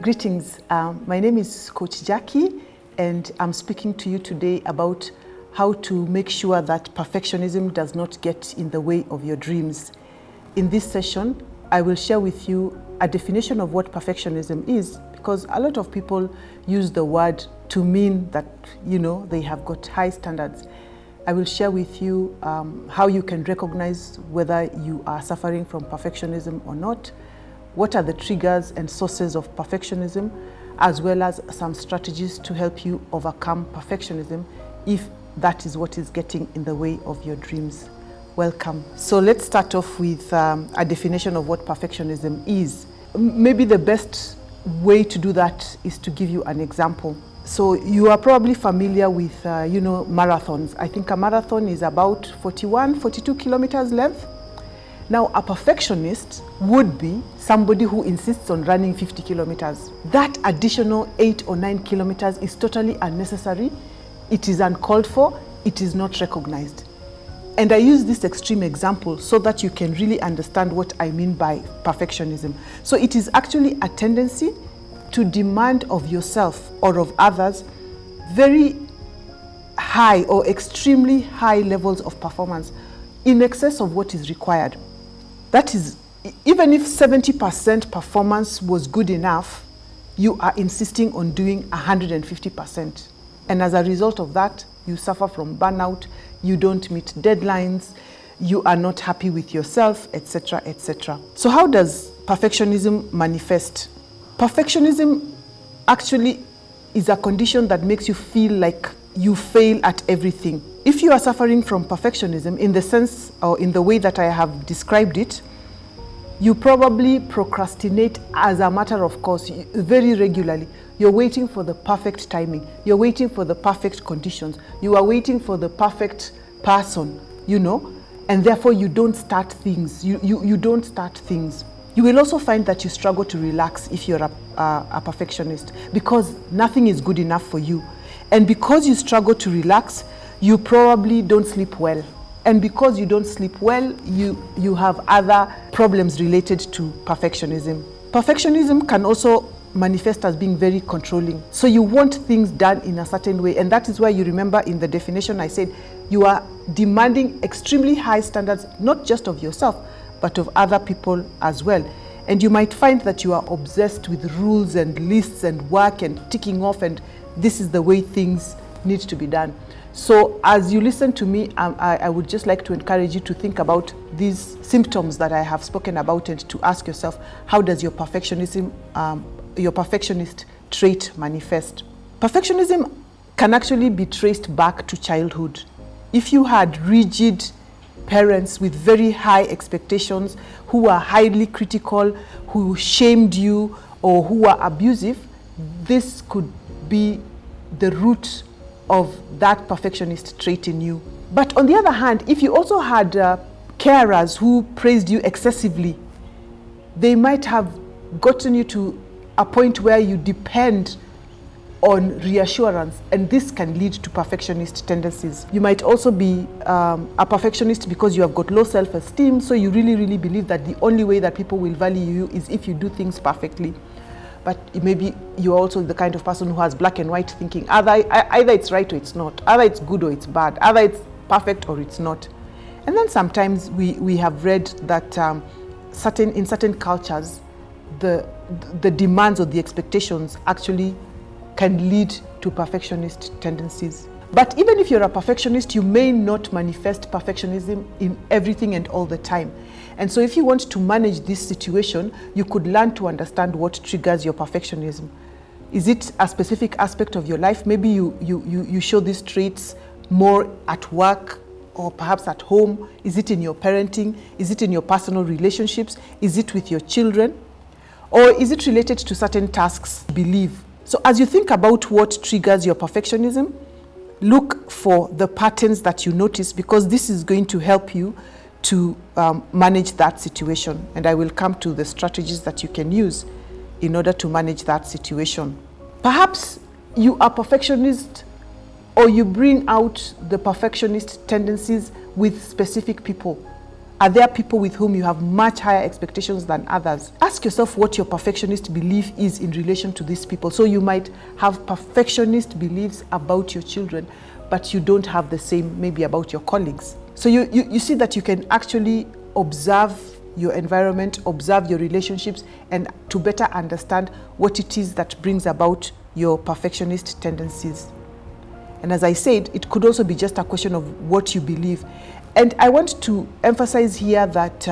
Greetings, my name is Coach Jaki and I'm speaking to you today about how to make sure that perfectionism does not get in the way of your dreams. In this session, I will share with you a definition of what perfectionism is, because a lot of people use the word to mean that, they have got high standards. I will share with you how you can recognize whether you are suffering from perfectionism or not, what are the triggers and sources of perfectionism, as well as some strategies to help you overcome perfectionism if that is what is getting in the way of your dreams. Welcome. So let's start off with a definition of what perfectionism is. Maybe the best way to do that is to give you an example. So you are probably familiar with, marathons. I think a marathon is about 42 kilometers length. Now, a perfectionist would be somebody who insists on running 50 kilometers. That additional 8 or 9 kilometers is totally unnecessary. It is uncalled for. It is not recognized. And I use this extreme example so that you can really understand what I mean by perfectionism. So it is actually a tendency to demand of yourself or of others very high or extremely high levels of performance in excess of what is required. That is, even if 70% performance was good enough, you are insisting on doing 150%. And as a result of that, you suffer from burnout, you don't meet deadlines, you are not happy with yourself, etc., etc. So how does perfectionism manifest? Perfectionism actually is a condition that makes you feel like you fail at everything. If you are suffering from perfectionism in the sense or in the way that I have described it, you probably procrastinate as a matter of course very regularly. You're waiting for the perfect timing. You're waiting for the perfect conditions. You are waiting for the perfect person, and therefore you don't start things. You don't start things. You will also find that you struggle to relax if you're a perfectionist, because nothing is good enough for you. And because you struggle to relax, you probably don't sleep well. And because you don't sleep well, you have other problems related to perfectionism. Perfectionism can also manifest as being very controlling. So you want things done in a certain way. And that is why you remember in the definition I said, you are demanding extremely high standards, not just of yourself, but of other people as well. And you might find that you are obsessed with rules and lists and work and ticking off, and this is the way things need to be done. So as you listen to me, I would just like to encourage you to think about these symptoms that I have spoken about and to ask yourself, how does your perfectionist trait manifest? Perfectionism can actually be traced back to childhood. If you had rigid parents with very high expectations, who are highly critical, who shamed you, or who are abusive, this could be the root of that perfectionist trait in you. But on the other hand, if you also had carers who praised you excessively, they might have gotten you to a point where you depend on reassurance, and this can lead to perfectionist tendencies. You might also be a perfectionist because you have got low self-esteem, so you really believe that the only way that people will value you is if you do things perfectly. But maybe you're also the kind of person who has black and white thinking. Either it's right or it's not. Either it's good or it's bad. Either it's perfect or it's not. And then sometimes we have read that in certain cultures, the demands or the expectations actually can lead to perfectionist tendencies. But even if you're a perfectionist, you may not manifest perfectionism in everything and all the time. And so if you want to manage this situation, you could learn to understand what triggers your perfectionism. Is it a specific aspect of your life? Maybe you show these traits more at work or perhaps at home. Is it in your parenting? Is it in your personal relationships? Is it with your children? Or is it related to certain tasks, belief? So as you think about what triggers your perfectionism, look for the patterns that you notice, because this is going to help you to manage that situation. And I will come to the strategies that you can use in order to manage that situation. Perhaps you are perfectionist, or you bring out the perfectionist tendencies with specific people. Are there people with whom you have much higher expectations than others? Ask yourself what your perfectionist belief is in relation to these people. So you might have perfectionist beliefs about your children, but you don't have the same maybe about your colleagues. So you see that you can actually observe your environment, observe your relationships, and to better understand what it is that brings about your perfectionist tendencies. And as I said, it could also be just a question of what you believe. And I want to emphasize here that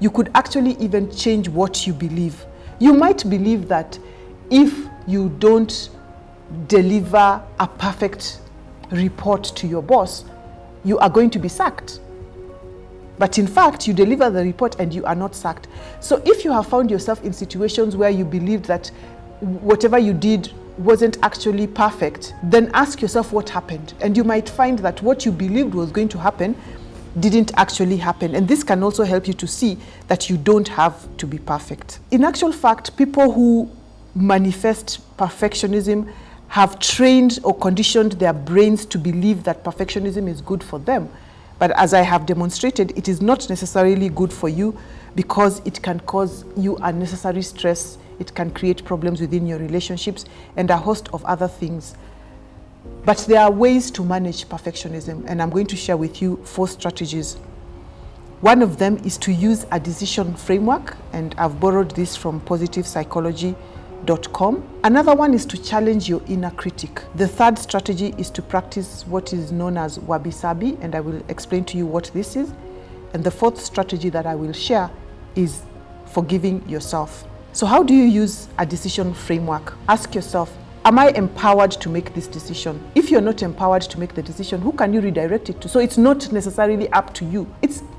you could actually even change what you believe. You might believe that if you don't deliver a perfect report to your boss, you are going to be sacked. But in fact, you deliver the report and you are not sacked. So if you have found yourself in situations where you believed that whatever you did wasn't actually perfect, then ask yourself what happened. And you might find that what you believed was going to happen didn't actually happen. And this can also help you to see that you don't have to be perfect. In actual fact, people who manifest perfectionism have trained or conditioned their brains to believe that perfectionism is good for them. But as I have demonstrated, it is not necessarily good for you because it can cause you unnecessary stress. It can create problems within your relationships and a host of other things. But there are ways to manage perfectionism, and I'm going to share with you 4 strategies. One of them is to use a decision framework, and I've borrowed this from positivepsychology.com. Another one is to challenge your inner critic. The third strategy is to practice what is known as wabi-sabi, and I will explain to you what this is. And the 4th strategy that I will share is forgiving yourself. So how do you use a decision framework? Ask yourself, am I empowered to make this decision? If you're not empowered to make the decision, who can you redirect it to? So it's not necessarily up to you.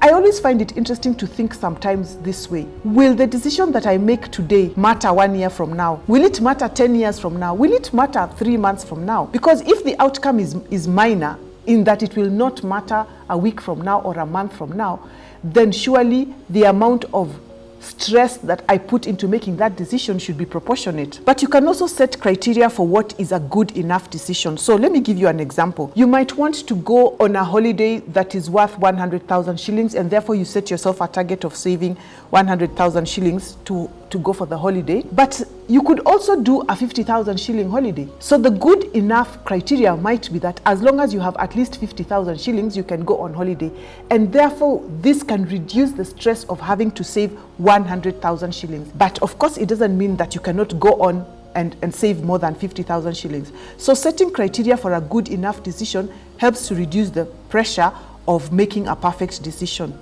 I always find it interesting to think sometimes this way. Will the decision that I make today matter 1 year from now? Will it matter 10 years from now? Will it matter 3 months from now? Because if the outcome is minor, in that it will not matter a week from now or a month from now, then surely the amount of stress that I put into making that decision should be proportionate. But you can also set criteria for what is a good enough decision. So let me give you an example. You might want to go on a holiday that is worth 100,000 shillings, and therefore you set yourself a target of saving 100,000 shillings to go for the holiday. But you could also do a 50,000 shilling holiday. So the good enough criteria might be that as long as you have at least 50,000 shillings, you can go on holiday. And therefore, this can reduce the stress of having to save 100,000 shillings. But of course, it doesn't mean that you cannot go on and save more than 50,000 shillings. So setting criteria for a good enough decision helps to reduce the pressure of making a perfect decision.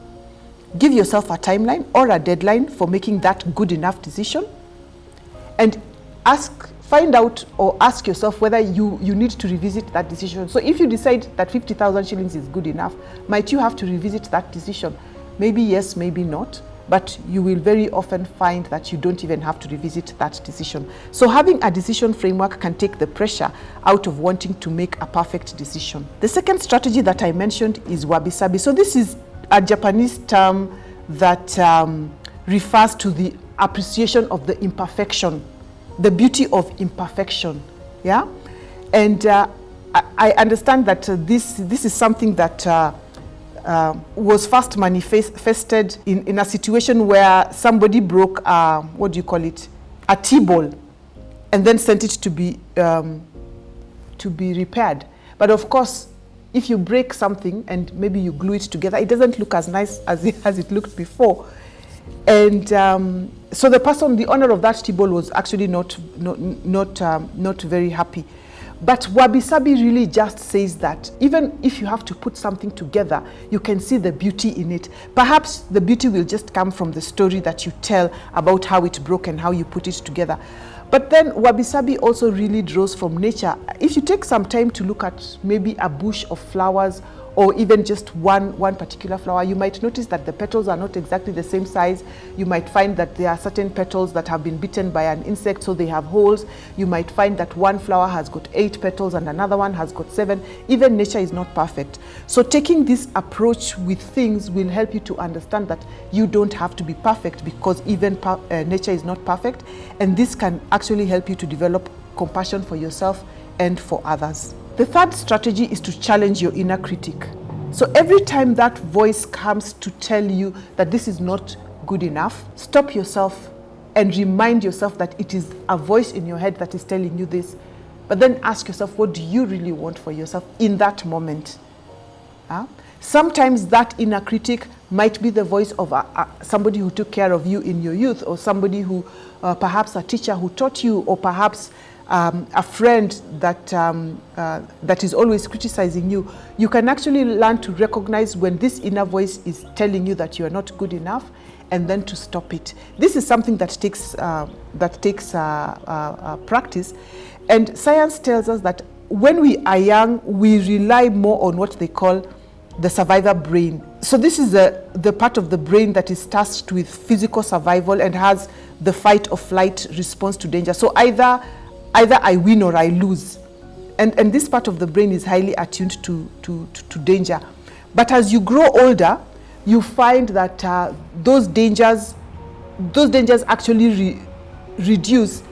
Give yourself a timeline or a deadline for making that good enough decision, and find out or ask yourself whether you need to revisit that decision. So if you decide that 50,000 shillings is good enough, might you have to revisit that decision? Maybe yes, maybe not, but you will very often find that you don't even have to revisit that decision. So having a decision framework can take the pressure out of wanting to make a perfect decision. The second strategy that I mentioned is wabi-sabi. So this is a Japanese term that refers to the appreciation of the imperfection, the beauty of imperfection. Yeah, and I understand that this is something that was first manifested in a situation where somebody broke a tea ball, and then sent it to be repaired. But of course, if you break something and maybe you glue it together, it doesn't look as nice as it looked before. And so the owner of that tea ball was actually not very happy. But wabi-sabi really just says that even if you have to put something together, you can see the beauty in it. Perhaps the beauty will just come from the story that you tell about how it broke and how you put it together. But then wabi-sabi also really draws from nature. If you take some time to look at maybe a bush of flowers, or even just one particular flower, you might notice that the petals are not exactly the same size. You might find that there are certain petals that have been bitten by an insect, so they have holes. You might find that one flower has got 8 petals and another one has got 7. Even nature is not perfect. So taking this approach with things will help you to understand that you don't have to be perfect, because even nature is not perfect. And this can actually help you to develop compassion for yourself and for others. The third strategy is to challenge your inner critic. So every time that voice comes to tell you that this is not good enough, stop yourself and remind yourself that it is a voice in your head that is telling you this. But then ask yourself, what do you really want for yourself in that moment? Sometimes that inner critic might be the voice of somebody who took care of you in your youth, or somebody who, perhaps a teacher who taught you, or perhaps a friend that is always criticizing you. You can actually learn to recognize when this inner voice is telling you that you are not good enough, and then to stop it. This is something that takes practice, and science tells us that when we are young, we rely more on what they call the survivor brain. So this is the part of the brain that is tasked with physical survival and has the fight or flight response to danger. So either I win or I lose. And this part of the brain is highly attuned to danger. But as you grow older, you find that those dangers actually reduce.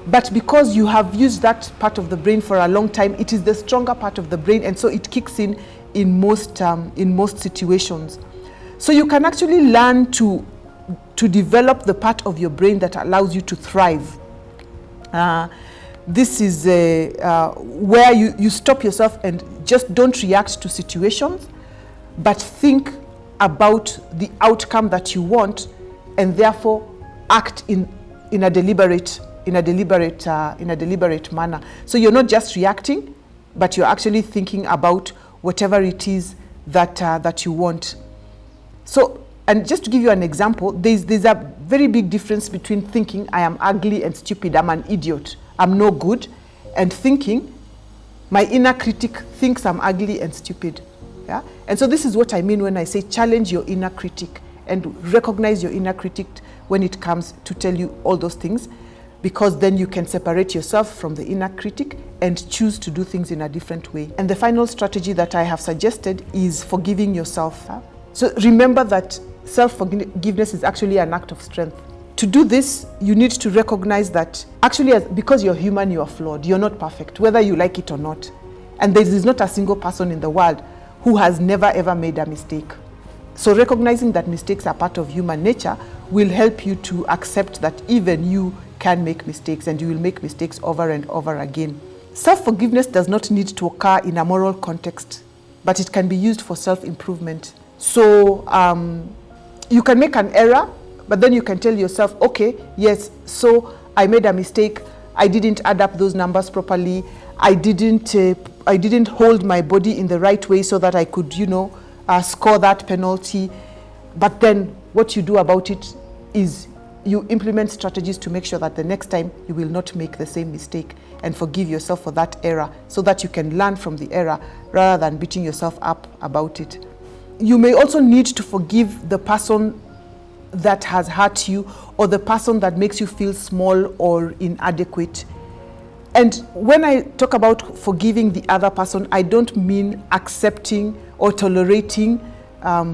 But because you have used that part of the brain for a long time, it is the stronger part of the brain, and so it kicks in most situations. So you can actually learn to develop the part of your brain that allows you to thrive. This is where you stop yourself and just don't react to situations, but think about the outcome that you want, and therefore act in a deliberate manner. So you're not just reacting, but you're actually thinking about whatever it is that you want. So, and just to give you an example, there's a very big difference between thinking I am ugly and stupid, I'm an idiot, I'm no good, and thinking my inner critic thinks I'm ugly and stupid. Yeah? And so this is what I mean when I say challenge your inner critic and recognize your inner critic when it comes to tell you all those things, because then you can separate yourself from the inner critic and choose to do things in a different way. And the final strategy that I have suggested is forgiving yourself. So remember that self-forgiveness is actually an act of strength. To do this, you need to recognize that actually, because you're human, you are flawed. You're not perfect, whether you like it or not. And there is not a single person in the world who has never ever made a mistake. So recognizing that mistakes are part of human nature will help you to accept that even you can make mistakes, and you will make mistakes over and over again. Self-forgiveness does not need to occur in a moral context, but it can be used for self-improvement. So you can make an error, but then you can tell yourself, okay, yes, so I made a mistake, I didn't add up those numbers properly, I didn't hold my body in the right way so that I could, score that penalty. But then what you do about it is you implement strategies to make sure that the next time you will not make the same mistake, and forgive yourself for that error so that you can learn from the error rather than beating yourself up about it. You may also need to forgive the person that has hurt you, or the person that makes you feel small or inadequate. And when I talk about forgiving the other person, I don't mean accepting or tolerating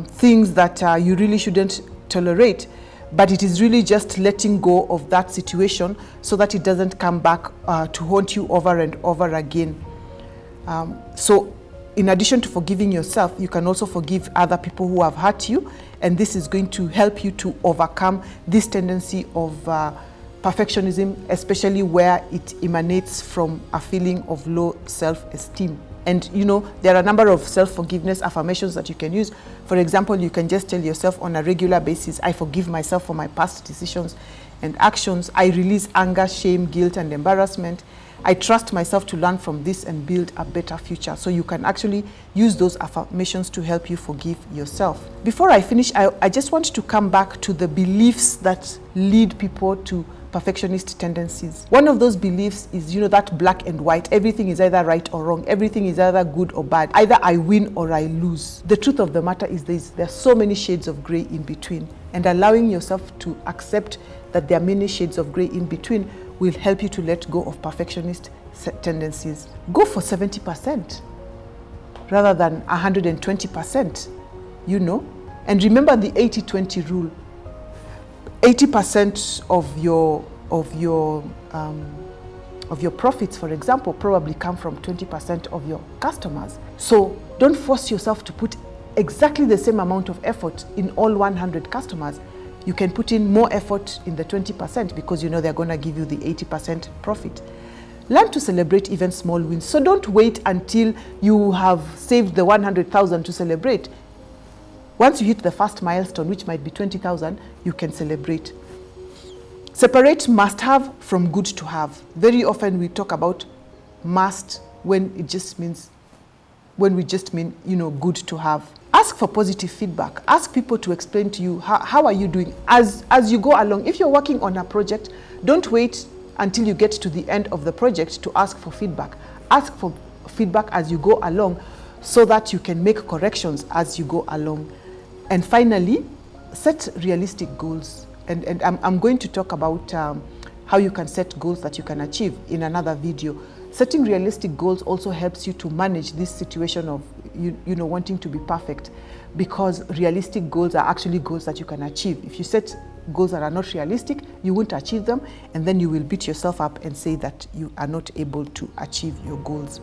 things that you really shouldn't tolerate, but it is really just letting go of that situation so that it doesn't come back to haunt you over and over again. So in addition to forgiving yourself, you can also forgive other people who have hurt you, and this is going to help you to overcome this tendency of perfectionism, especially where it emanates from a feeling of low self-esteem. And there are a number of self-forgiveness affirmations that you can use. For example, you can just tell yourself on a regular basis, I forgive myself for my past decisions and actions. I release anger, shame, guilt, and embarrassment. I trust myself to learn from this and build a better future. So you can actually use those affirmations to help you forgive yourself. Before I finish, I just want to come back to the beliefs that lead people to perfectionist tendencies. One of those beliefs is, that black and white. Everything is either right or wrong. Everything is either good or bad. Either I win or I lose. The truth of the matter is there are so many shades of gray in between. And allowing yourself to accept that there are many shades of gray in between will help you to let go of perfectionist tendencies. Go for 70% rather than 120%, And remember the 80-20 rule. 80% of your profits, for example, probably come from 20% of your customers. So don't force yourself to put exactly the same amount of effort in all 100 customers, you can put in more effort in the 20% because you know they're going to give you the 80% profit. Learn to celebrate even small wins. So don't wait until you have saved the 100,000 to celebrate. Once you hit the first milestone, which might be 20,000, you can celebrate. Separate must have from good to have. Very often we talk about must when we just mean, good to have. Ask for positive feedback. Ask people to explain to you how are you doing as you go along. If you're working on a project, don't wait until you get to the end of the project to ask for feedback. Ask for feedback as you go along so that you can make corrections as you go along. And finally, set realistic goals. And I'm going to talk about how you can set goals that you can achieve in another video. Setting realistic goals also helps you to manage this situation of wanting to be perfect, because realistic goals are actually goals that you can achieve. If you set goals that are not realistic, you won't achieve them, and then you will beat yourself up and say that you are not able to achieve your goals.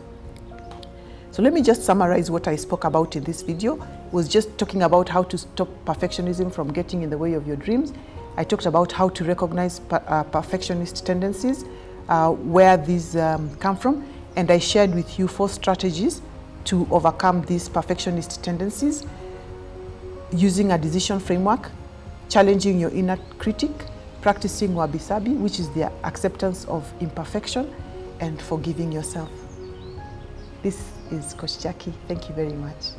So let me just summarize what I spoke about in this video. I was just talking about how to stop perfectionism from getting in the way of your dreams. I talked about how to recognize perfectionist tendencies, where these come from, and I shared with you 4 strategies to overcome these perfectionist tendencies: using a decision framework, challenging your inner critic, practicing wabi-sabi, which is the acceptance of imperfection, and forgiving yourself. This is Coach Jaki. Thank you very much.